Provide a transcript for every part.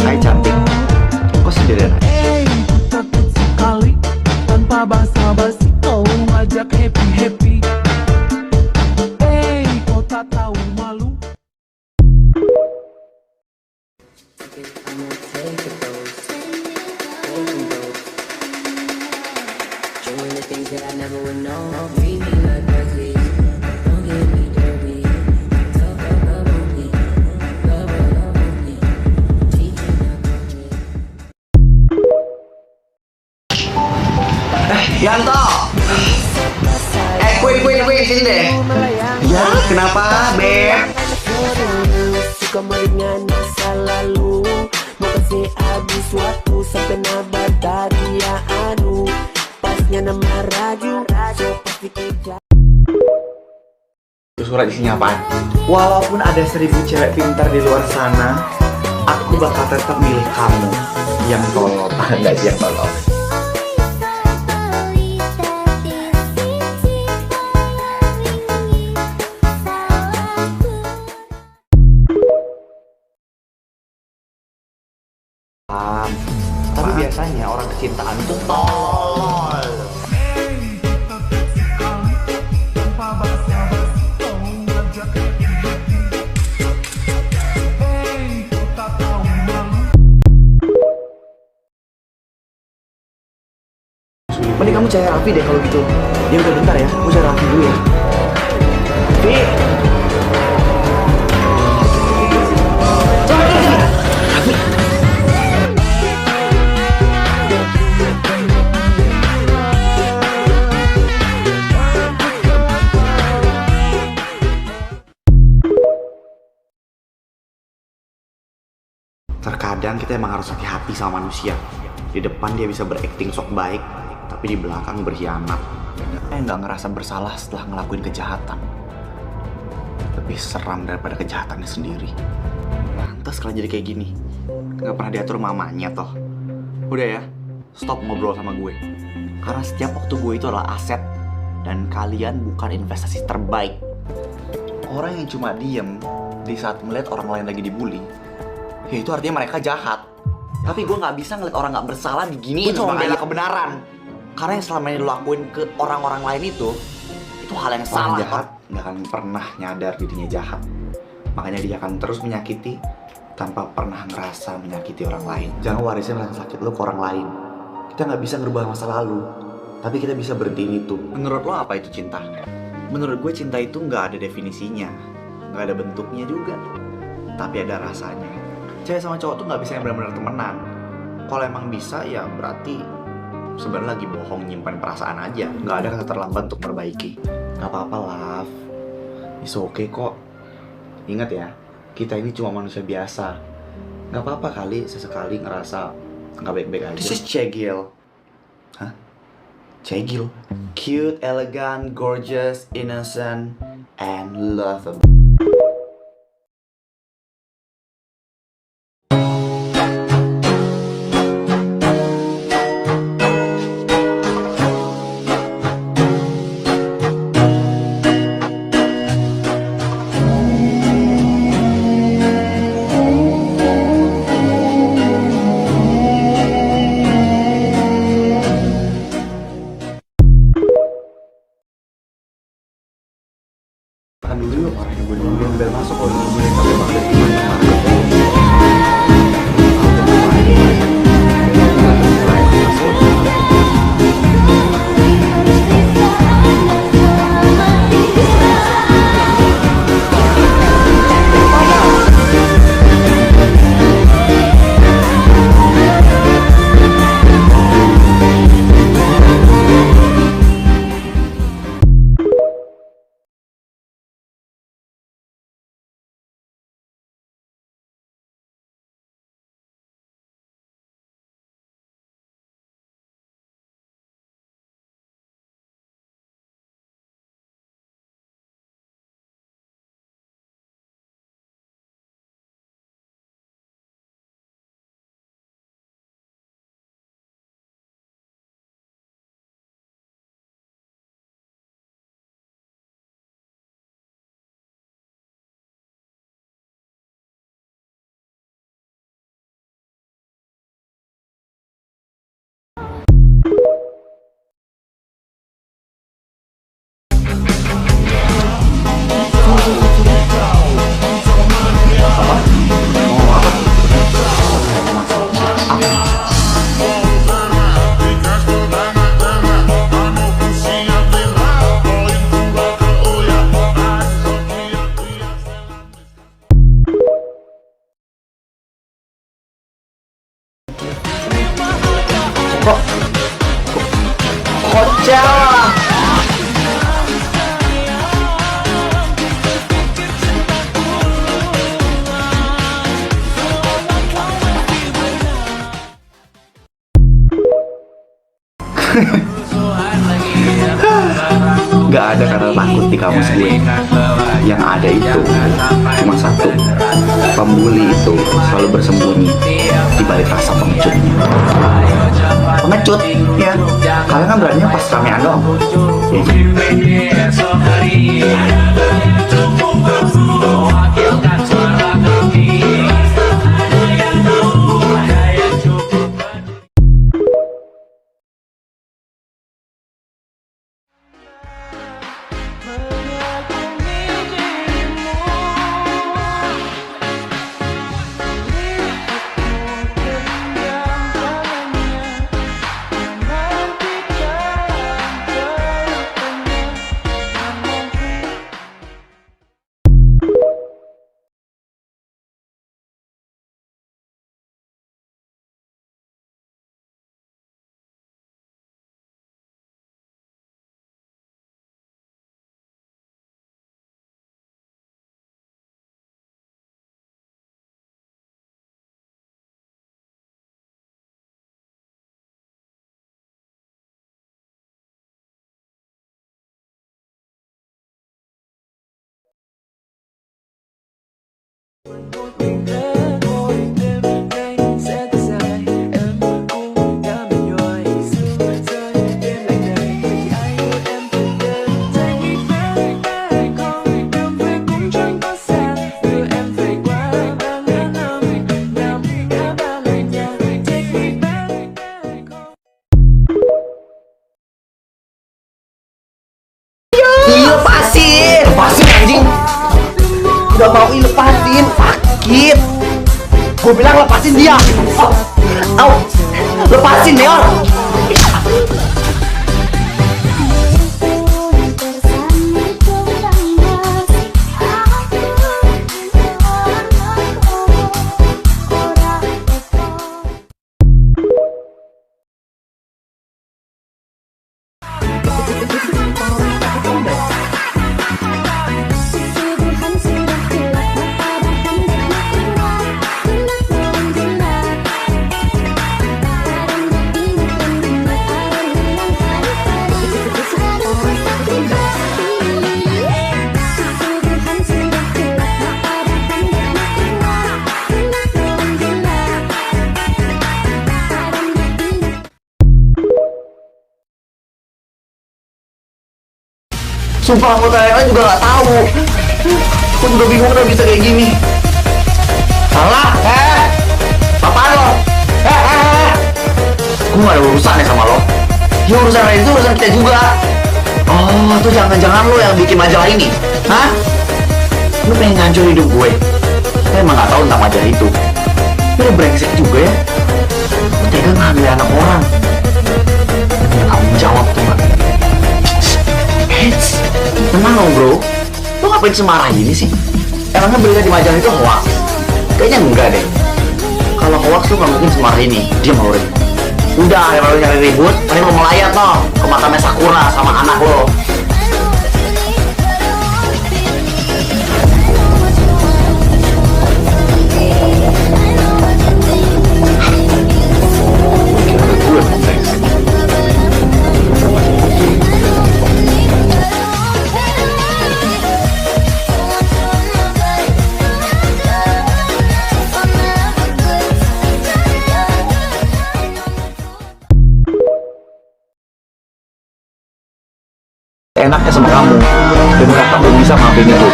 Hai cantik, kok sendirian aja? Sekali tanpa basa-basi kau ngajak happy. Kau tak tahu malu. Yanto! Queen, sini deh. Ya, kenapa, Beb? Suka meringan masa lalu, mau kasih habis waktu sampai nabar tadi ya anu. Pasnya nama Raju, pasti kerja. Itu surat isinya apaan? Walaupun ada 1000 cewek pintar di luar sana, aku bakal tetap milih kamu. Yang tolol, enggak sih yang tolol. Tapi biasanya orang kecintaan tuh tolol. Mending kamu cari Raffi deh kalau gitu. Ya udah bentar ya, aku cari Raffi dulu ya. Raffi. Terkadang kita emang harus hati-hati sama manusia. Di depan dia bisa berakting sok baik, tapi di belakang berkhianat. Nggak ngerasa bersalah setelah ngelakuin kejahatan. Lebih seram daripada kejahatannya sendiri. Pantas kalian jadi kayak gini. Nggak pernah diatur mamanya toh. Udah ya, stop ngobrol sama gue. Karena setiap waktu gue itu adalah aset, dan kalian bukan investasi terbaik. Orang yang cuma diem di saat melihat orang lain lagi dibully, ya itu artinya mereka jahat. Tapi gue gak bisa ngeliat orang gak bersalah diginiin. Gue cuma membela kebenaran. Karena yang selama ini lo lakuin ke orang-orang lain itu hal yang salah. Orang jahat gak akan pernah nyadar dirinya jahat. Makanya dia akan terus menyakiti tanpa pernah ngerasa menyakiti orang lain. Jangan warisin rasa sakit lo ke orang lain. Kita gak bisa ngerubah masa lalu, tapi kita bisa berhentiin itu. Menurut lo apa itu cinta? Menurut gue cinta itu gak ada definisinya, gak ada bentuknya juga, tapi ada rasanya. Cewek sama cowok tuh nggak bisa yang benar-benar temenan. Kalau emang bisa ya berarti sebenarnya lagi bohong, nyimpan perasaan aja. Nggak ada kata terlambat untuk perbaiki. Nggak apa-apa, love. It's okay kok. Ingat ya, kita ini cuma manusia biasa. Nggak apa-apa kali sesekali ngerasa nggak baik-baik aja. This is Cegil. Hah? Cegil? Cute, elegant, gorgeous, innocent, and lovable. Tahan dulu yuk, orang gue dulu yang bel masuk kalau gue yang pakai banget gimana. Kocak. Gak ada kata takut di kamus gue. Yang ada itu cuma satu. Pembuli itu selalu bersembunyi di balik rasa pengecutnya. Pengecut, ya. Kalian kan beraninya pas ramean doang. Lepasin anjing. Udah mau lepasin, sakit. Gue bilang lepasin dia. Au, lepasin Neor. Sumpah anggota yang lain juga nggak tahu. Aku juga bingung udah bisa kayak gini. Salah, apa lo? Gue gak ada urusan ya sama lo. Ya urusan lain itu urusan kita juga. Oh, tuh jangan-jangan lo yang bikin majalah ini, hah? Lo pengen ngancurin hidup gue? Lo emang gak tahu tentang majalah itu. Lo udah brengsek juga ya. Lo tega ngambil anak orang. Lo punya tanggung jawab tuh gak? Hits, tenang dong bro. Lo ngapain semarah gini sih? Emangnya berita di majalah itu hoax? Kayaknya enggak deh. Kalau hoax lo gak mungkin semarah ini. Diam Lauren. Udah, daripada lo nyari ribut, mending lo melayat no ke makamnya Sakura sama anak lo. Enaknya sama kamu dan kakak belum bisa maafin itu.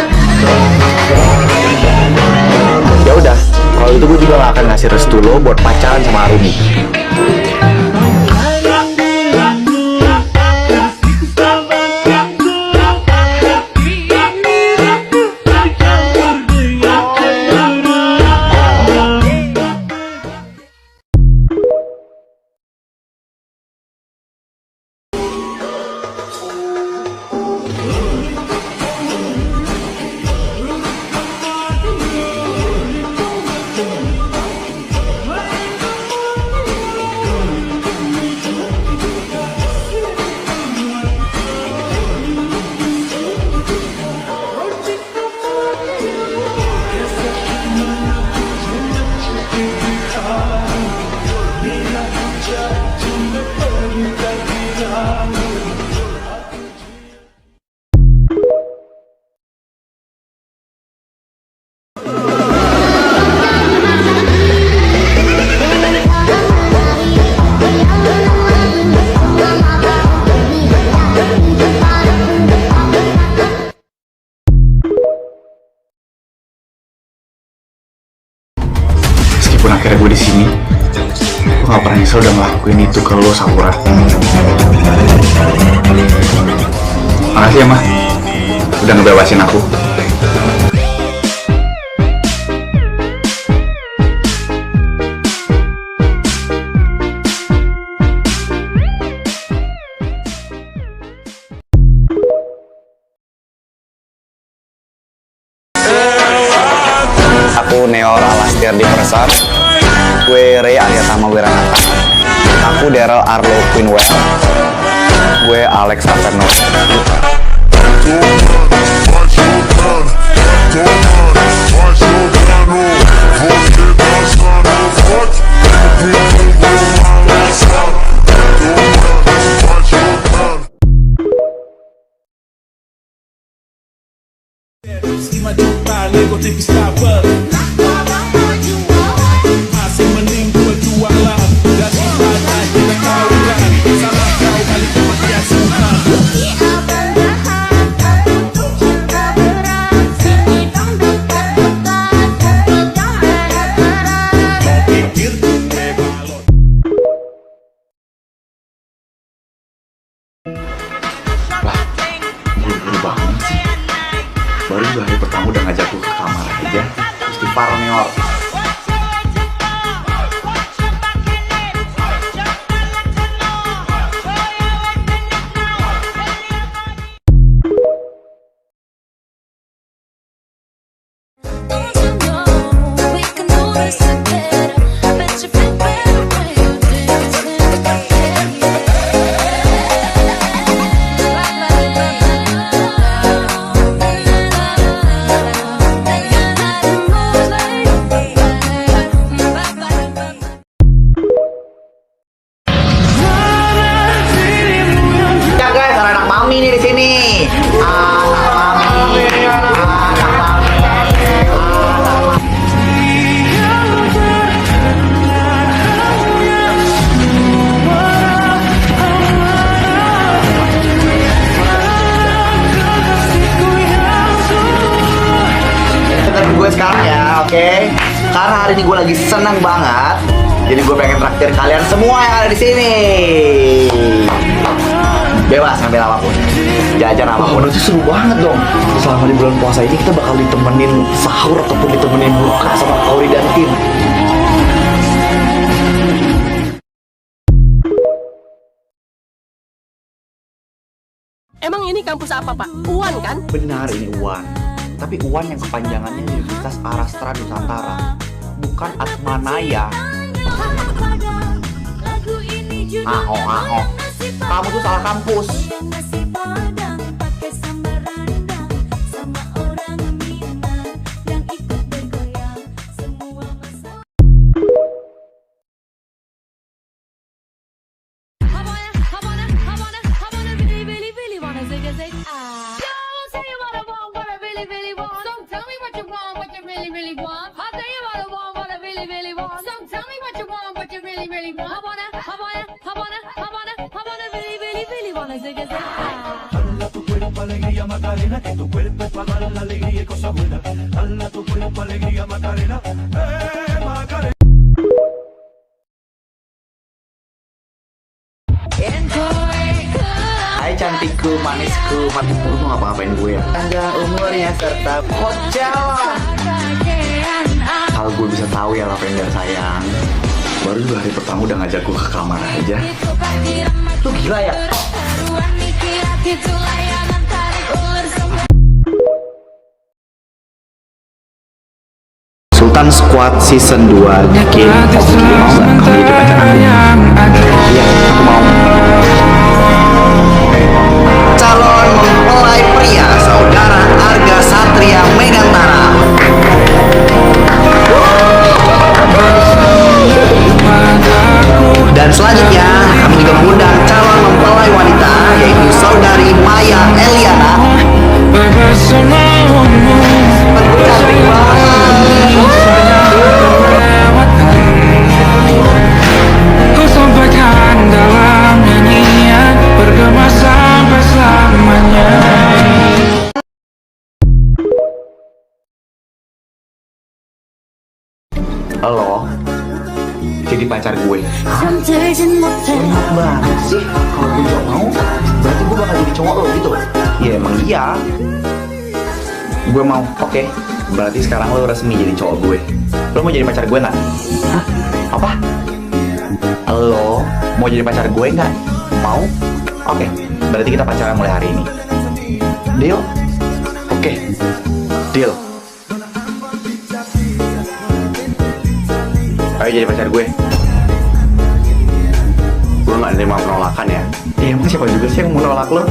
Ya udah, kalau itu gue juga gak akan ngasih restu lo buat pacaran sama Arumi. Meskipun akhirnya gue di sini, gue gak pernah nyesel udah ngelakuin itu ke lo, Sakura. Makasih ya, Mah. Udah ngebebasin aku. Aku Neor Alastier di Persar. Gue Ray Aryatama Wiranata. Aku Daryl Arlo Quinwell. Gue Alex Averno. Masih mending berjuang lah daripada kita tawuran sama kau kali kematian Tuhan. Lah, buru-buru banget sih. Baru 2 hari pertama udah ngajak gue ke kamar aja. Istighfar, Neor. oke? Karena hari ini gue lagi senang banget, jadi gue pengen traktir kalian semua yang ada di sini. Bebas ngambil apapun, jajan apapun. Itu seru banget dong. Selama di bulan puasa ini kita bakal ditemenin sahur ataupun ditemenin buka sama Auri dan tim. Emang ini kampus apa, Pak? UAN kan? Benar, ini UAN. Tapi UAN yang kepanjangannya Universitas Arastra Nusantara, bukan Atmanaya. Aho. Kamu tuh salah kampus. Dala tu cuerpo alegría Macarena, que tu cuerpo es para dar la alegría y cosas buenas. Dala tu cuerpo alegría Macarena, Macarena. Hai cantikku, manisku, matiku. Lu mau ngapa-ngapain gue ya? Panjang umurnya serta kocak. Kalau gue bisa tahu ya Lavender sayang, baru juga hari pertama udah ngajak gue ke kamar aja. Lu gila ya? Sultan Squad Season 2 bikin Oki mau nggak kamu jadi pacar aku? Iya, aku mau. Calon mempelai pria saudara Arga Satria Megantara. Dan selanjutnya kami juga mengundang calon mempelai wanita yaitu saudari Maya Eliana. Cantik banget. Ku sampaikan dalam nyanyian bergema sampai selamanya. Lo jadi pacar gue. Enak banget sih. Kalau gue gak mau, berarti gue bakal jadi cowok lo gitu. Ya emang iya. Gue mau, oke. Berarti sekarang lo resmi jadi cowok gue. Lo mau jadi pacar gue nggak? Hah? Apa? Lo mau jadi pacar gue nggak? Mau? Oke. Berarti kita pacaran mulai hari ini. Deal? Oke. Deal. Ayo jadi pacar gue. Gue gak nerima penolakan ya. Ya emang siapa juga sih yang mau nolak lo?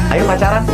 Ayo pacaran.